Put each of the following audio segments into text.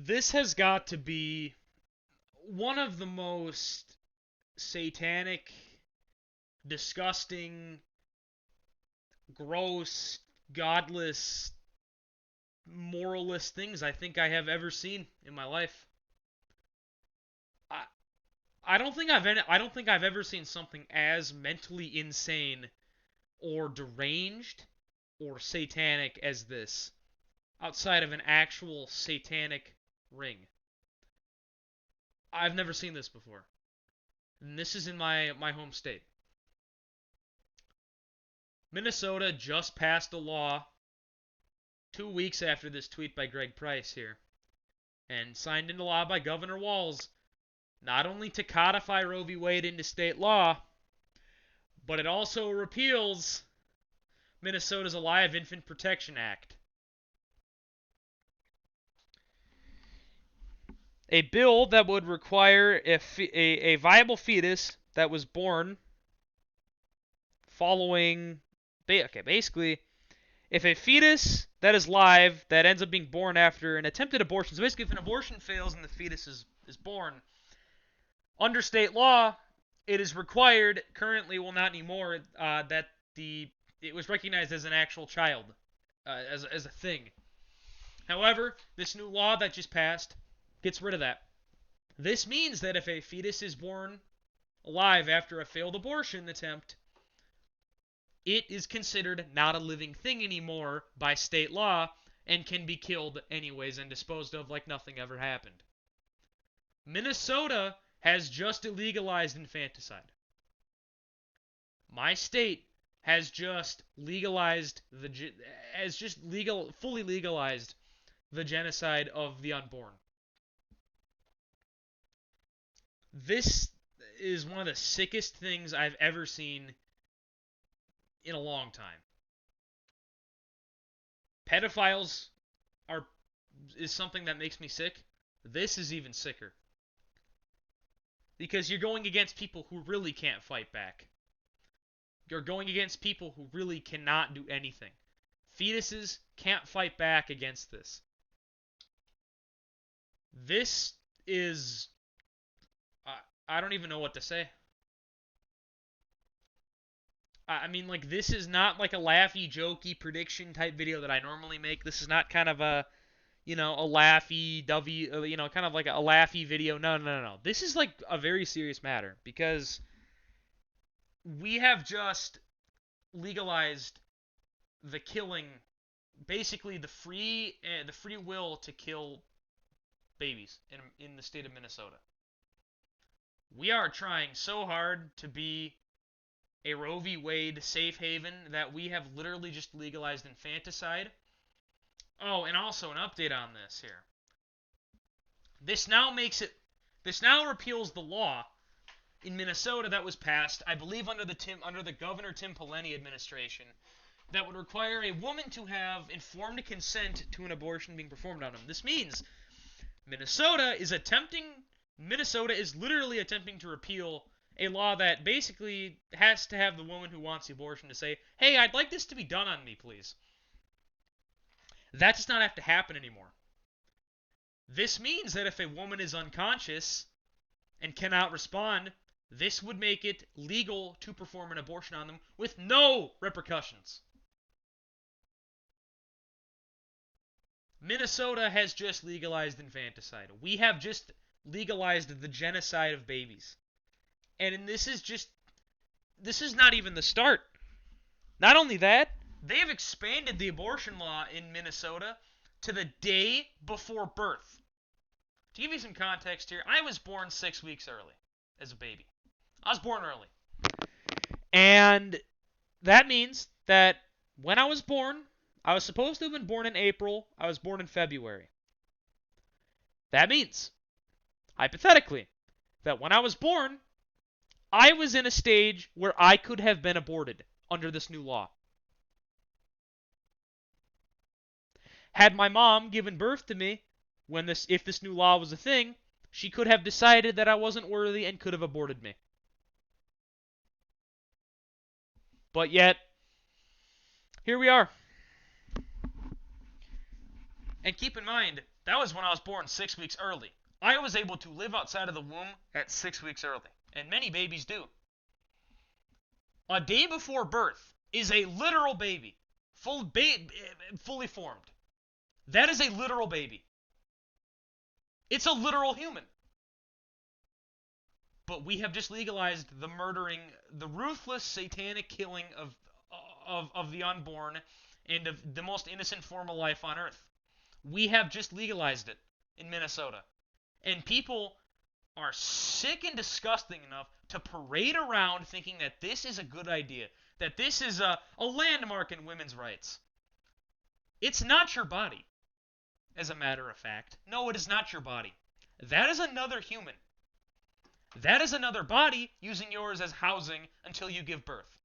This has got to be one of the most satanic, disgusting, gross, godless, moralist things I think I have ever seen in my life. I I don't think I've ever seen something as mentally insane or deranged or satanic as this outside of an actual satanic ring. I've never seen this before. And this is in my home state. Minnesota just passed a law 2 weeks after this tweet by Greg Price here, and signed into law by Governor WALZ, not only to codify Roe v. Wade into state law, but it also repeals Minnesota's Alive Infant Protection Act. A bill that would require a viable fetus that was born following. Okay, basically, if a fetus that is live that ends up being born after an attempted abortion, so basically if an abortion fails and the fetus is born, under state law, it is required, currently, well, not anymore, that it was recognized as an actual child, as a thing. However, this new law that just passed gets rid of that. This means that if a fetus is born alive after a failed abortion attempt, it is considered not a living thing anymore by state law and can be killed anyways and disposed of like nothing ever happened. Minnesota has just illegalized infanticide. My state has just fully legalized the genocide of the unborn. This is one of the sickest things I've ever seen in a long time. Pedophiles is something that makes me sick. This is even sicker. Because you're going against people who really can't fight back. You're going against people who really cannot do anything. Fetuses can't fight back against this. This is... I don't even know what to say. I mean, like, this is not like a laughy, jokey prediction type video that I normally make. This is not kind of a laughy, kind of like a laughy video. No. This is like a very serious matter because we have just legalized the killing, basically the free will to kill babies in the state of Minnesota. We are trying so hard to be a Roe v. Wade safe haven that we have literally just legalized infanticide. Oh, and also an update on this here. This now repeals the law in Minnesota that was passed, I believe under the Governor Tim Pawlenty administration, that would require a woman to have informed consent to an abortion being performed on them. This means Minnesota is literally attempting to repeal a law that basically has to have the woman who wants the abortion to say, hey, I'd like this to be done on me, please. That does not have to happen anymore. This means that if a woman is unconscious and cannot respond, this would make it legal to perform an abortion on them with no repercussions. Minnesota has just legalized infanticide. We have just legalized the genocide of babies. And this is not even the start. Not only that, they have expanded the abortion law in Minnesota to the day before birth. To give you some context here, I was born 6 weeks early as a baby. I was born early. And that means that when I was born, I was supposed to have been born in April. I was born in February. That means, hypothetically, that when I was born, I was in a stage where I could have been aborted under this new law. Had my mom given birth to me if this new law was a thing, she could have decided that I wasn't worthy and could have aborted me. But yet, here we are. And keep in mind That was when I was born 6 weeks early. I was able to live outside of the womb at 6 weeks early, and many babies do. A day before birth is a literal baby, fully formed. That is a literal baby. It's a literal human. But we have just legalized the murdering, the ruthless satanic killing of the unborn and of the most innocent form of life on earth. We have just legalized it in Minnesota. And people are sick and disgusting enough to parade around thinking that this is a good idea, that this is a landmark in women's rights. It's not your body, as a matter of fact. No, it is not your body. That is another human. That is another body using yours as housing until you give birth.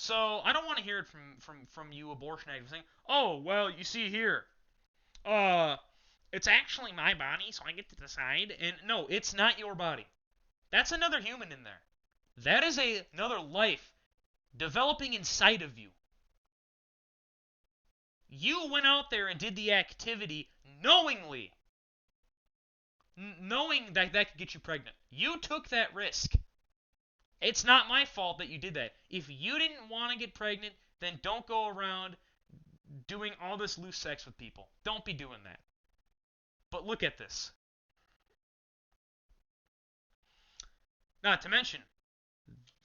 So I don't want to hear it from you abortion advocates saying, "Oh, well, you see here, it's actually my body, so I get to decide." And no, it's not your body. That's another human in there. That is another life developing inside of you. You went out there and did the activity knowingly, knowing that that could get you pregnant. You took that risk. It's not my fault that you did that. If you didn't want to get pregnant, then don't go around doing all this loose sex with people. Don't be doing that. But look at this. Not to mention,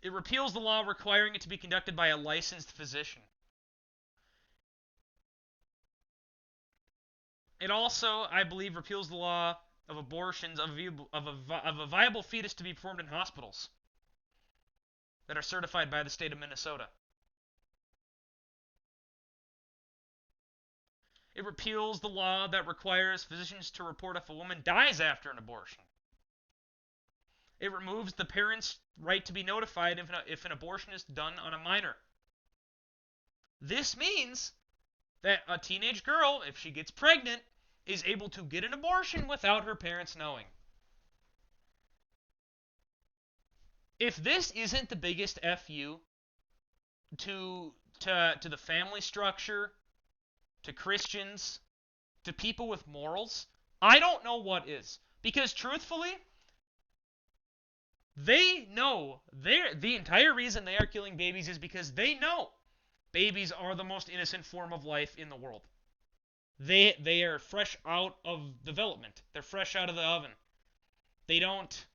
it repeals the law requiring it to be conducted by a licensed physician. It also, I believe, repeals the law of abortions of a viable fetus to be performed in hospitals that are certified by the state of Minnesota. It repeals the law that requires physicians to report if a woman dies after an abortion. It removes the parent's right to be notified if an abortion is done on a minor. This means that a teenage girl, if she gets pregnant, is able to get an abortion without her parents knowing. If this isn't the biggest FU to the family structure, to Christians, to people with morals, I don't know what is. Because truthfully, they know the entire reason they are killing babies is because they know babies are the most innocent form of life in the world. They are fresh out of development. They're fresh out of the oven. They don't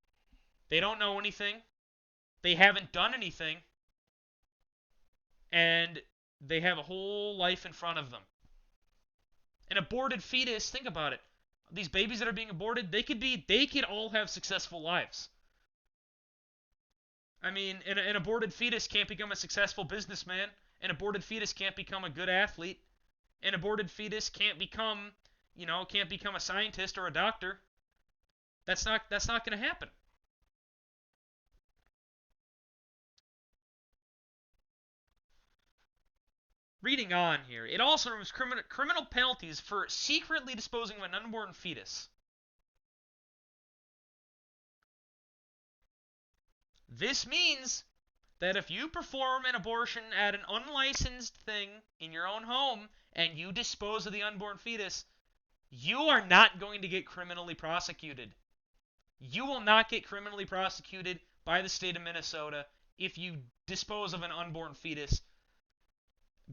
know anything. They haven't done anything. And they have a whole life in front of them. An aborted fetus, think about it. These babies that are being aborted, they could all have successful lives. I mean, an aborted fetus can't become a successful businessman. An aborted fetus can't become a good athlete. An aborted fetus can't become a scientist or a doctor. That's not going to happen. Reading on here, it also removes criminal penalties for secretly disposing of an unborn fetus. This means that if you perform an abortion at an unlicensed thing in your own home and you dispose of the unborn fetus, you are not going to get criminally prosecuted. You will not get criminally prosecuted by the state of Minnesota if you dispose of an unborn fetus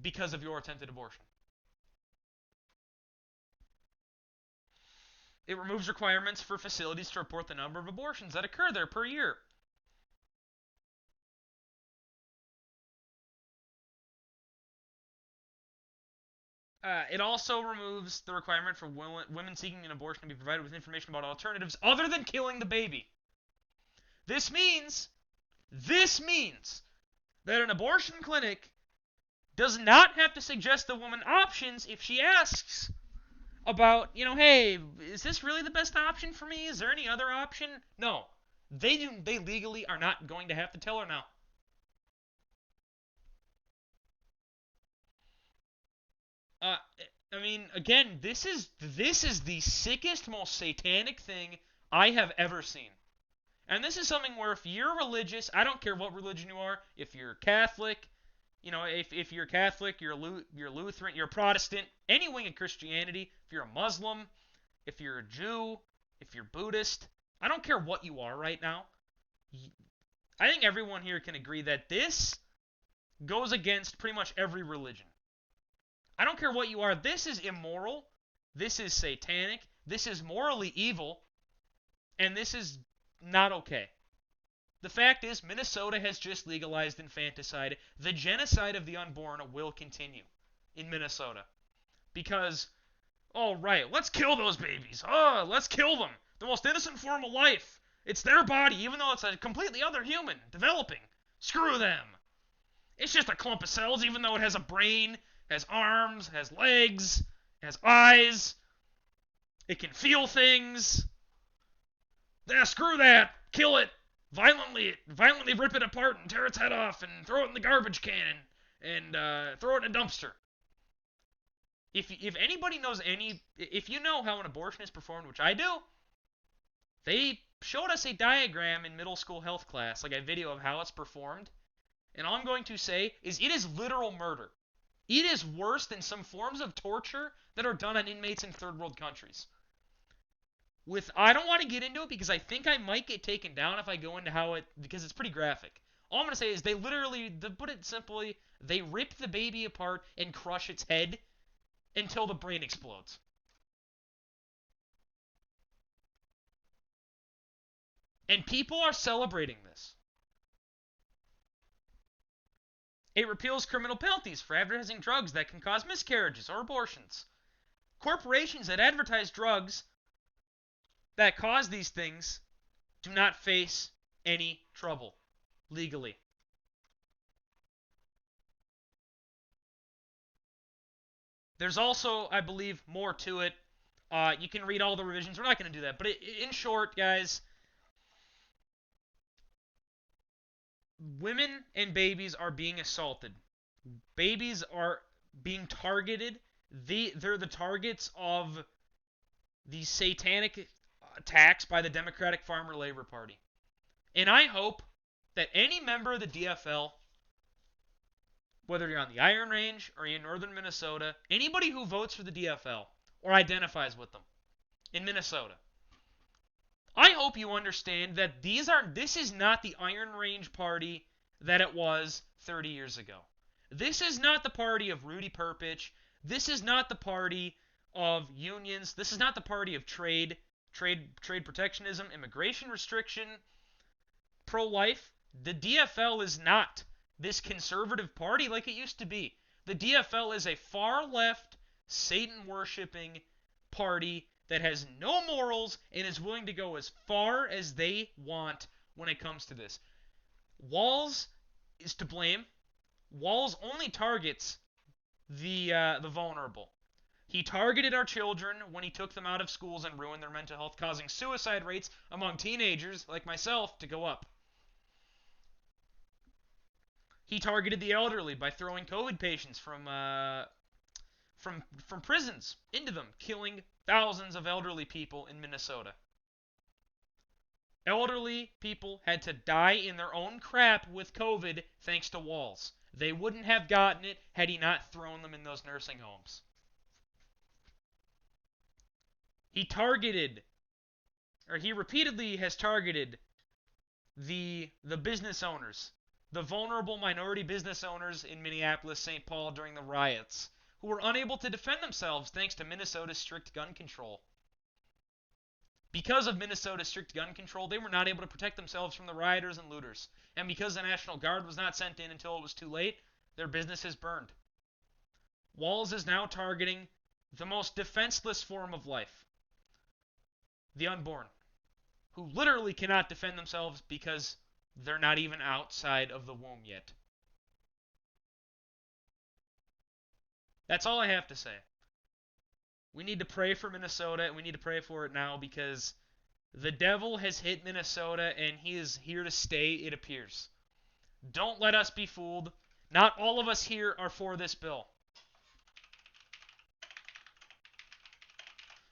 because of your attempted abortion. It removes requirements for facilities to report the number of abortions that occur there per year. It also removes the requirement for women seeking an abortion to be provided with information about alternatives other than killing the baby. This means that an abortion clinic does not have to suggest the woman options if she asks about, hey, is this really the best option for me? Is there any other option? No. They legally are not going to have to tell her now. I mean, again, this is the sickest, most satanic thing I have ever seen. And this is something where if you're religious, I don't care what religion you are, if you're Catholic, You know, if you're Catholic, you're Lutheran, you're Protestant, any wing of Christianity, if you're a Muslim, if you're a Jew, if you're Buddhist, I don't care what you are right now. I think everyone here can agree that this goes against pretty much every religion. I don't care what you are. This is immoral. This is satanic. This is morally evil. And this is not okay. The fact is, Minnesota has just legalized infanticide. The genocide of the unborn will continue in Minnesota. Because, oh, right, let's kill those babies. Oh, let's kill them. The most innocent form of life. It's their body, even though it's a completely other human developing. Screw them. It's just a clump of cells, even though it has a brain, has arms, has legs, has eyes. It can feel things. Screw that. Kill it. Violently rip it apart and tear its head off and throw it in the garbage can and throw it in a dumpster. If anybody knows if you know how an abortion is performed, which I do, they showed us a diagram in middle school health class, like a video of how it's performed. And all I'm going to say is it is literal murder. It is worse than some forms of torture that are done on inmates in third world countries. I don't want to get into it because I think I might get taken down if I go into because it's pretty graphic. All I'm going to say is to put it simply, they rip the baby apart and crush its head until the brain explodes. And people are celebrating this. It repeals criminal penalties for advertising drugs that can cause miscarriages or abortions. Corporations that advertise drugs that cause these things do not face any trouble legally. There's also, I believe, more to it. You can read all the revisions. We're not going to do that. But in short, guys, women and babies are being assaulted. Babies are being targeted. They're the targets of these satanic attacks by the Democratic Farmer Labor Party. And I hope that any member of the DFL, whether you're on the Iron Range or you're in northern Minnesota, anybody who votes for the DFL or identifies with them in Minnesota, I hope you understand that this is not the Iron Range party that it was 30 years ago. This is not the party of Rudy Perpich. This is not the party of unions. This is not the party of trade protectionism, immigration restriction, pro-life. The DFL is not this conservative party like it used to be. The DFL is a far-left, Satan-worshipping party that has no morals and is willing to go as far as they want when it comes to this. WALZ is to blame. WALZ only targets the vulnerable. He targeted our children when he took them out of schools and ruined their mental health, causing suicide rates among teenagers like myself to go up. He targeted the elderly by throwing COVID patients from prisons into them, killing thousands of elderly people in Minnesota. Elderly people had to die in their own crap with COVID thanks to WALZ. They wouldn't have gotten it had he not thrown them in those nursing homes. He repeatedly has targeted the business owners, the vulnerable minority business owners in Minneapolis, St. Paul during the riots, who were unable to defend themselves thanks to Minnesota's strict gun control. Because of Minnesota's strict gun control, they were not able to protect themselves from the rioters and looters. And because the National Guard was not sent in until it was too late, their businesses burned. WALZ is now targeting the most defenseless form of life, the unborn, who literally cannot defend themselves because they're not even outside of the womb yet. That's all I have to say. We need to pray for Minnesota, and we need to pray for it now because the devil has hit Minnesota, and he is here to stay, it appears. Don't let us be fooled. Not all of us here are for this bill.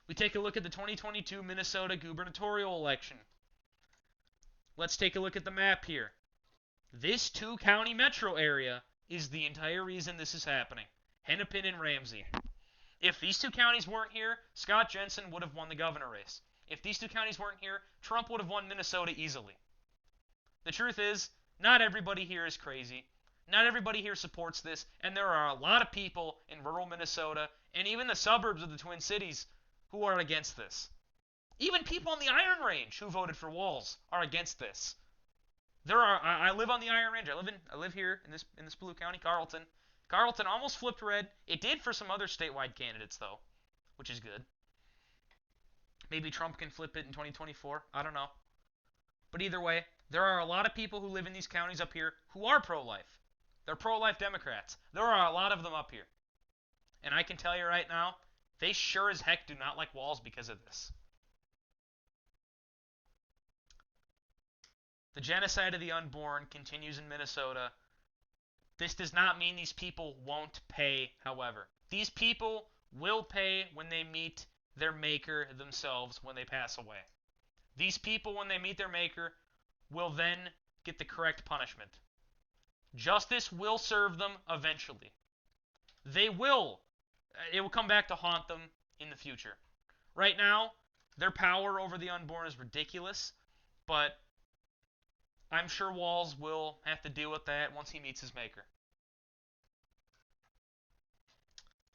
We take a look at the 2022 Minnesota gubernatorial election. Let's take a look at the map here. This two-county metro area is the entire reason this is happening. Hennepin and Ramsey. If these two counties weren't here, Scott Jensen would have won the governor race. If these two counties weren't here, Trump would have won Minnesota easily. The truth is, not everybody here is crazy. Not everybody here supports this, and there are a lot of people in rural Minnesota and even the suburbs of the Twin Cities who are against this. Even people on the Iron Range who voted for WALZ are against this. I live on the Iron Range. I live here in this blue county, Carlton. Carlton almost flipped red. It did for some other statewide candidates though, which is good. Maybe Trump can flip it in 2024. I don't know. But either way, there are a lot of people who live in these counties up here who are pro-life. They're pro-life Democrats. There are a lot of them up here. And I can tell you right now, they sure as heck do not like WALZ because of this. The genocide of the unborn continues in Minnesota. This does not mean these people won't pay, however. These people will pay when they meet their maker themselves when they pass away. These people, when they meet their maker, will then get the correct punishment. Justice will serve them eventually. It will come back to haunt them in the future. Right now, their power over the unborn is ridiculous, but I'm sure WALZ will have to deal with that once he meets his maker.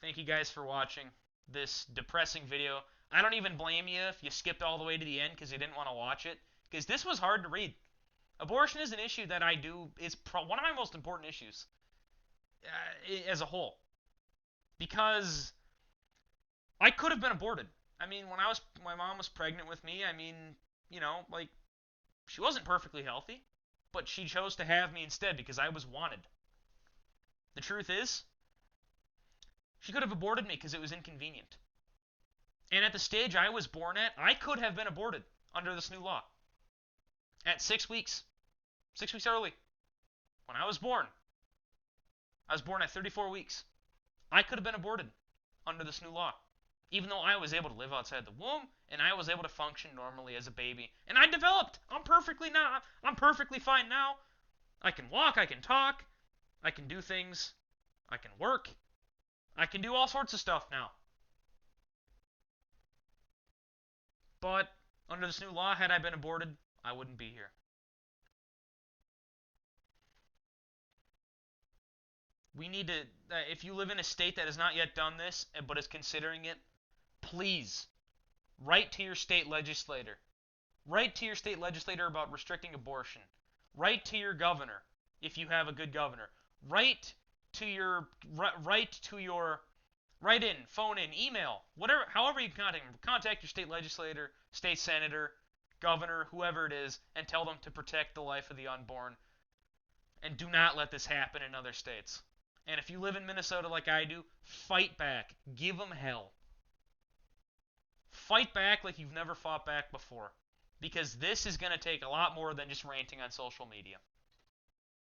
Thank you guys for watching this depressing video. I don't even blame you if you skipped all the way to the end because you didn't want to watch it, because this was hard to read. Abortion is an issue that it's one of my most important issues as a whole, because I could have been aborted. I mean, when my mom was pregnant with me, I mean, like, she wasn't perfectly healthy, but she chose to have me instead because I was wanted. The truth is, she could have aborted me because it was inconvenient. And at the stage I was born at, I could have been aborted under this new law. At 6 weeks. 6 weeks early. When I was born at 34 weeks. I could have been aborted under this new law. Even though I was able to live outside the womb, and I was able to function normally as a baby. And I developed. I'm perfectly fine now. I can walk, I can talk, I can do things, I can work, I can do all sorts of stuff now. But under this new law, had I been aborted, I wouldn't be here. We need to, if you live in a state that has not yet done this, but is considering it, please write to your state legislator. Write to your state legislator about restricting abortion. Write to your governor, if you have a good governor. Write in, phone in, email, whatever, however you contact your state legislator, state senator, governor, whoever it is, and tell them to protect the life of the unborn. And do not let this happen in other states. And if you live in Minnesota like I do, fight back. Give them hell. Fight back like you've never fought back before. Because this is going to take a lot more than just ranting on social media.